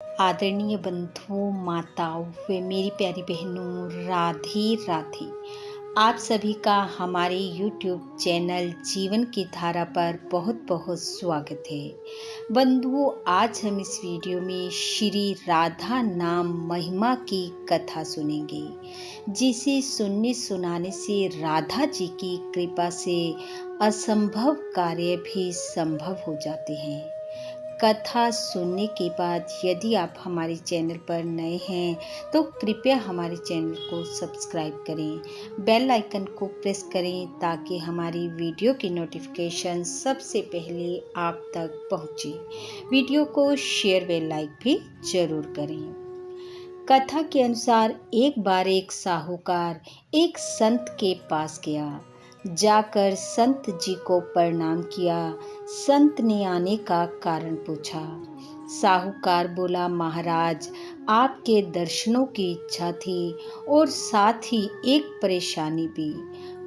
आदरणीय बंधुओं, माताओं व मेरी प्यारी बहनों, राधे राधे। आप सभी का हमारे YouTube चैनल जीवन की धारा पर बहुत बहुत स्वागत है। बंधुओं, आज हम इस वीडियो में श्री राधा नाम महिमा की कथा सुनेंगे, जिसे सुनने सुनाने से राधा जी की कृपा से असंभव कार्य भी संभव हो जाते हैं। कथा सुनने के बाद यदि आप हमारे चैनल पर नए हैं तो कृपया हमारे चैनल को सब्सक्राइब करें, बेल आइकन को प्रेस करें ताकि हमारी वीडियो की नोटिफिकेशन सबसे पहले आप तक पहुंचे। वीडियो को शेयर व लाइक भी जरूर करें। कथा के अनुसार एक बार एक साहूकार एक संत के पास गया। जाकर संत जी को प्रणाम किया। संत ने आने का कारण पूछा। साहूकार बोला, महाराज, आपके दर्शनों की इच्छा थी और साथ ही एक परेशानी भी,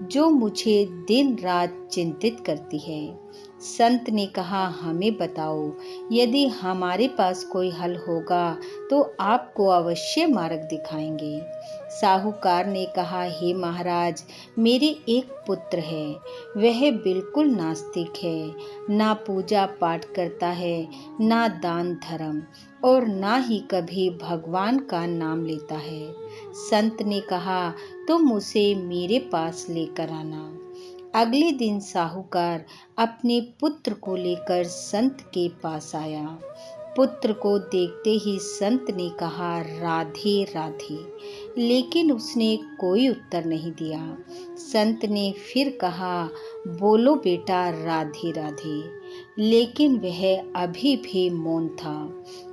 जो मुझे दिन रात चिंतित करती है। संत ने कहा, हमें बताओ, यदि हमारे पास कोई हल होगा तो आपको अवश्य मार्ग दिखाएंगे। साहूकार ने कहा, हे महाराज, मेरे एक पुत्र है। वह बिल्कुल नास्तिक है, ना पूजा पाठ करता है, ना दान धर्म, और ना ही कभी भगवान का नाम लेता है। संत ने कहा, तुम उसे मेरे पास लेकर आना। अगले दिन साहूकार अपने पुत्र को लेकर संत के पास आया। पुत्र को देखते ही संत ने कहा, राधे राधे, लेकिन उसने कोई उत्तर नहीं दिया। संत ने फिर कहा, बोलो बेटा, राधे राधे, लेकिन वह अभी भी मौन था।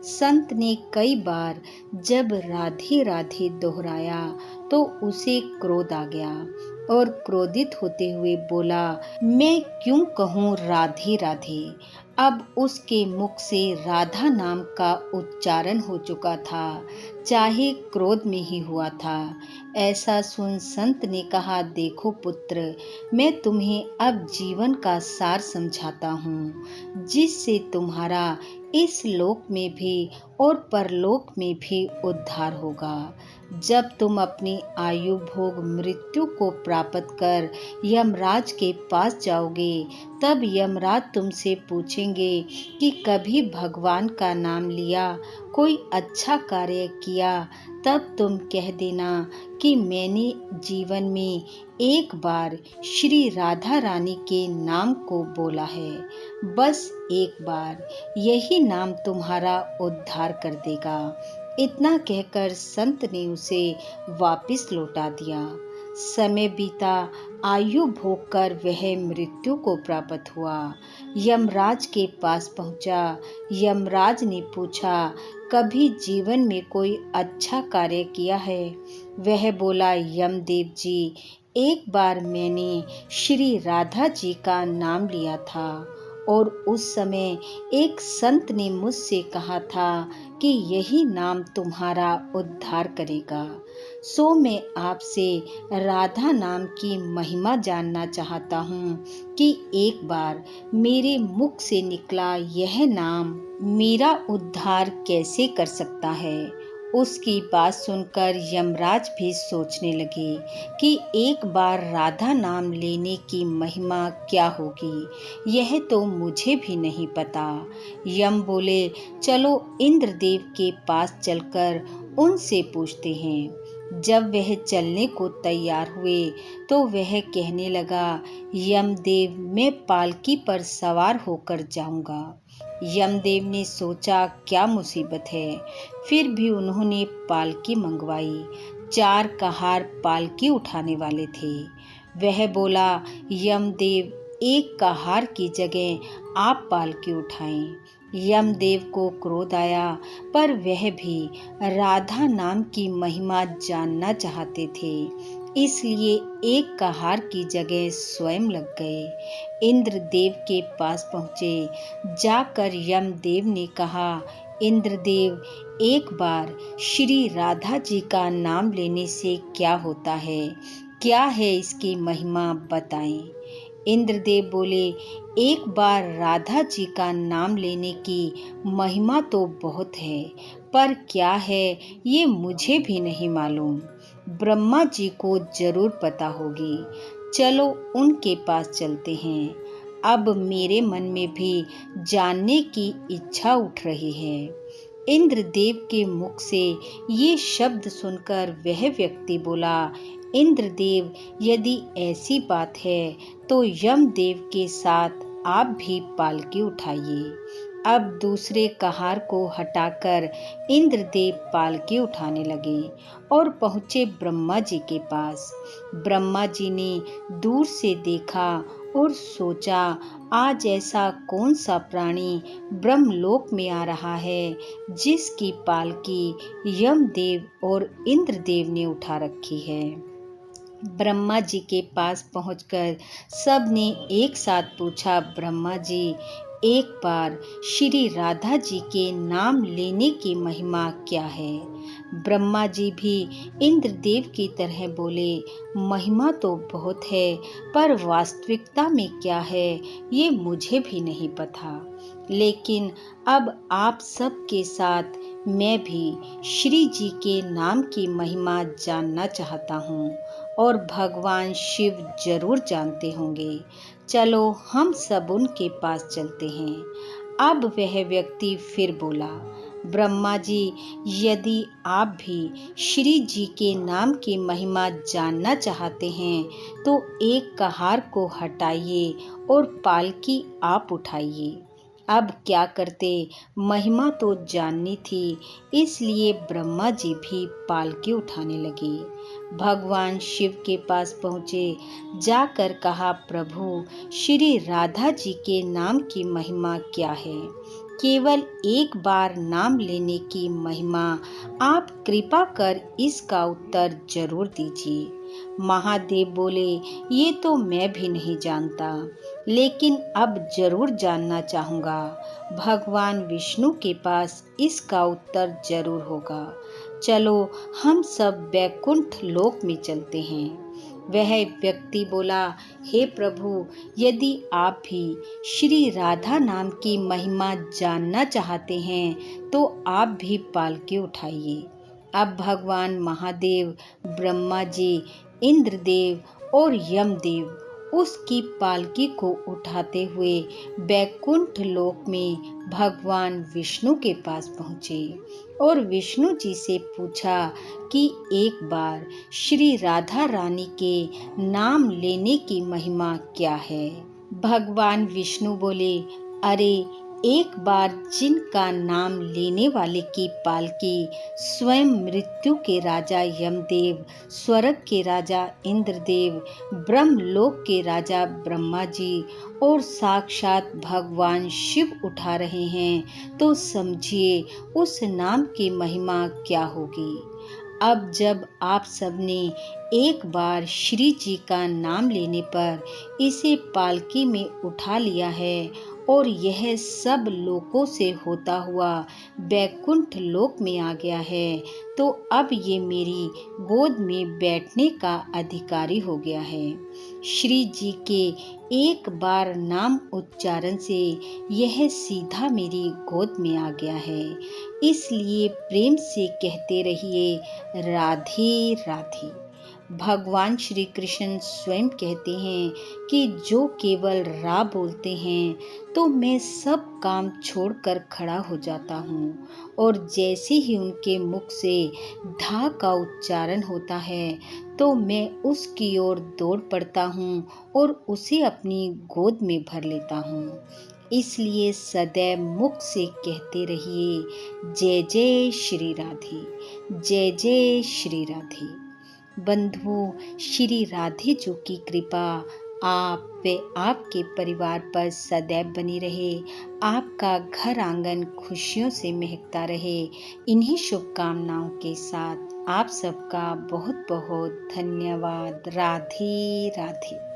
संत ने कई बार जब राधे राधे दोहराया तो उसे क्रोध आ गया और क्रोधित होते हुए बोला, मैं क्यों कहूँ राधे राधे। अब उसके मुख से राधा नाम का उच्चारण हो चुका था, चाहे क्रोध में ही हुआ था। ऐसा सुन संत ने कहा, देखो पुत्र, मैं तुम्हें अब जीवन का सार समझाता हूँ, जिससे तुम्हारा इस लोक में भी और परलोक में भी उद्धार होगा। जब तुम अपनी आयु भोग मृत्यु को प्राप्त कर यमराज के पास जाओगे, तब यमराज तुमसे पूछेंगे कि कभी भगवान का नाम लिया, कोई अच्छा कार्य किया। तब तुम कह देना कि मैंने जीवन में एक बार श्री राधा रानी के नाम को बोला है, बस एक बार, यही नाम तुम्हारा उद्धार कर देगा। इतना कहकर संत ने उसे वापस लौटा दिया। समय बीता, आयु भोग कर वह मृत्यु को प्राप्त हुआ। यमराज के पास पहुंचा। यमराज ने पूछा, कभी जीवन में कोई अच्छा कार्य किया है? वह बोला, यमदेव जी, एक बार मैंने श्री राधा जी का नाम लिया था और उस समय एक संत ने मुझसे कहा था कि यही नाम तुम्हारा उद्धार करेगा। सो मैं आपसे राधा नाम की महिमा जानना चाहता हूँ कि एक बार मेरे मुख से निकला यह नाम मेरा उद्धार कैसे कर सकता है। उसकी बात सुनकर यमराज भी सोचने लगे कि एक बार राधा नाम लेने की महिमा क्या होगी, यह तो मुझे भी नहीं पता। यम बोले, चलो इंद्रदेव के पास चलकर उनसे पूछते हैं। जब वह चलने को तैयार हुए तो वह कहने लगा, यमदेव, मैं पालकी पर सवार होकर जाऊंगा। यमदेव ने सोचा, क्या मुसीबत है। फिर भी उन्होंने पालकी मंगवाई। 4 कहार पालकी उठाने वाले थे। वह बोला, यमदेव, एक कहार की जगह आप पालकी उठाएं। यमदेव को क्रोध आया, पर वह भी राधा नाम की महिमा जानना चाहते थे, इसलिए एक कहार की जगह स्वयं लग गए। इंद्रदेव के पास पहुँचे। जाकर यमदेव ने कहा, इंद्रदेव, एक बार श्री राधा जी का नाम लेने से क्या होता है? क्या है इसकी महिमा, बताएं। इंद्रदेव बोले, एक बार राधा जी का नाम लेने की महिमा तो बहुत है, पर क्या है ये मुझे भी नहीं मालूम। ब्रह्मा जी को जरूर पता होगी। चलो उनके पास चलते हैं। अब मेरे मन में भी जानने की इच्छा उठ रही है। इंद्रदेव के मुख से ये शब्द सुनकर वह व्यक्ति बोला, इंद्रदेव, यदि ऐसी बात है तो यमदेव के साथ आप भी पालकी उठाइए। अब दूसरे कहार को हटाकर इंद्रदेव पालकी उठाने लगे और पहुंचे ब्रह्मा जी के पास। ब्रह्मा जी ने दूर से देखा और सोचा, आज ऐसा कौन सा प्राणी ब्रह्मलोक में आ रहा है जिसकी पालकी यमदेव और इंद्रदेव ने उठा रखी है। ब्रह्मा जी के पास पहुंचकर सब ने एक साथ पूछा, ब्रह्मा जी, एक बार श्री राधा जी के नाम लेने की महिमा क्या है? ब्रह्मा जी भी इंद्रदेव की तरह बोले, महिमा तो बहुत है, पर वास्तविकता में क्या है ये मुझे भी नहीं पता। लेकिन अब आप सब के साथ मैं भी श्री जी के नाम की महिमा जानना चाहता हूँ और भगवान शिव जरूर जानते होंगे। चलो हम सब उनके पास चलते हैं। अब वह व्यक्ति फिर बोला, ब्रह्मा जी, यदि आप भी श्री जी के नाम की महिमा जानना चाहते हैं तो एक कहार को हटाइए और पालकी आप उठाइए। अब क्या करते, महिमा तो जाननी थी, इसलिए ब्रह्मा जी भी पालकी उठाने लगे। भगवान शिव के पास पहुँचे। जाकर कहा, प्रभु, श्री राधा जी के नाम की महिमा क्या है? केवल एक बार नाम लेने की महिमा, आप कृपा कर इसका उत्तर जरूर दीजिए। महादेव बोले, ये तो मैं भी नहीं जानता, लेकिन अब जरूर जानना चाहूँगा। भगवान विष्णु के पास इसका उत्तर जरूर होगा। चलो हम सब वैकुंठ लोक में चलते हैं। वह व्यक्ति बोला, हे प्रभु, यदि आप भी श्री राधा नाम की महिमा जानना चाहते हैं तो आप भी पालकी उठाइए। अब भगवान महादेव, ब्रह्मा जी, इंद्रदेव और यमदेव उसकी पालकी को उठाते हुए बैकुंठ लोक में भगवान विष्णु के पास पहुँचे और विष्णु जी से पूछा कि एक बार श्री राधा रानी के नाम लेने की महिमा क्या है? भगवान विष्णु बोले, अरे, एक बार जिनका नाम लेने वाले की पालकी स्वयं मृत्यु के राजा यमदेव, स्वर्ग के राजा इंद्रदेव, ब्रह्मलोक के राजा ब्रह्मा जी और साक्षात भगवान शिव उठा रहे हैं तो समझिए उस नाम की महिमा क्या होगी। अब जब आप सबने एक बार श्री जी का नाम लेने पर इसे पालकी में उठा लिया है और यह सब लोकों से होता हुआ बैकुंठ लोक में आ गया है, तो अब ये मेरी गोद में बैठने का अधिकारी हो गया है। श्री जी के एक बार नाम उच्चारण से यह सीधा मेरी गोद में आ गया है। इसलिए प्रेम से कहते रहिए, राधे राधे। भगवान श्री कृष्ण स्वयं कहते हैं कि जो केवल रा बोलते हैं तो मैं सब काम छोड़कर खड़ा हो जाता हूँ, और जैसे ही उनके मुख से धा का उच्चारण होता है तो मैं उसकी ओर दौड़ पड़ता हूँ और उसे अपनी गोद में भर लेता हूँ। इसलिए सदैव मुख से कहते रहिए, जय जय श्री राधे, जय जय श्री राधे। बंधुओं, श्री राधे जी की कृपा आप व आपके परिवार पर सदैव बनी रहे। आपका घर आंगन खुशियों से महकता रहे। इन्हीं शुभकामनाओं के साथ आप सबका बहुत बहुत धन्यवाद। राधे राधे।